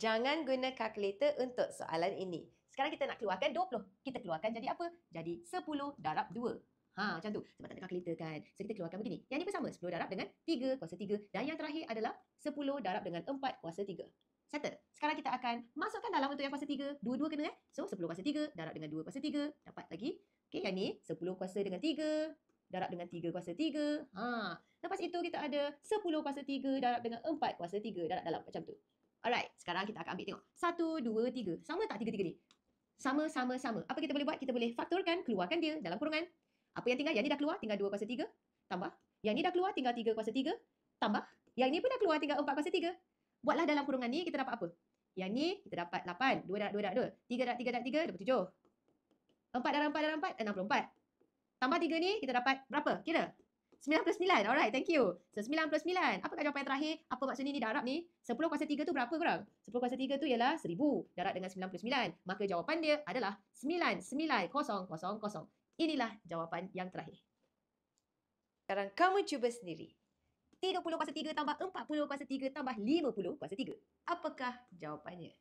Jangan guna kalkulator untuk soalan ini. Sekarang kita nak keluarkan 20. Kita keluarkan jadi apa? Jadi 10 darab 2. Macam tu. Sebab tak ada kalkulator kan. So, kita keluarkan begini. Yang ni pun sama. 10 darab dengan 3 kuasa 3. Dan yang terakhir adalah 10 darab dengan 4 kuasa 3. Settle. Sekarang kita akan masukkan dalam untuk yang kuasa 3. Dua-dua kena So, 10 kuasa 3 darab dengan 2 kuasa 3. Dapat lagi. Okey, yang ni 10 kuasa dengan 3. Darab dengan 3 kuasa 3. Lepas itu kita ada 10 kuasa 3 darab dengan 4 kuasa 3. Darab dalam macam tu. Alright, sekarang kita akan ambil tengok. 1, 2, 3. Sama tak 3 ni? Sama. Apa kita boleh buat? Kita boleh faktorkan, keluarkan dia dalam kurungan. Apa yang tinggal? Yang ni dah keluar, tinggal 2 kuasa 3. Tambah. Yang ni dah keluar, tinggal 3 kuasa 3. Tambah. Yang ni pun dah keluar, tinggal 4 kuasa 3. Buatlah dalam kurungan ni, kita dapat apa? Yang ni, kita dapat 8. 2 darab 2 darab 2. 3 darab 3 darab 3, 27. 4 darab 4 darab 4, 64. Tambah 3 ni, kita dapat berapa? Kira. 99. Alright, thank you. So, 99. Apakah jawapan yang terakhir? Apa maksudnya ni darab ni? 10 kuasa 3 tu berapa korang? 10 kuasa 3 tu ialah 1000. Darab dengan 99. Maka jawapan dia adalah 99000. Inilah jawapan yang terakhir. Sekarang kamu cuba sendiri. 30 kuasa 3 tambah 40 kuasa 3 tambah 50 kuasa 3. Apakah jawapannya?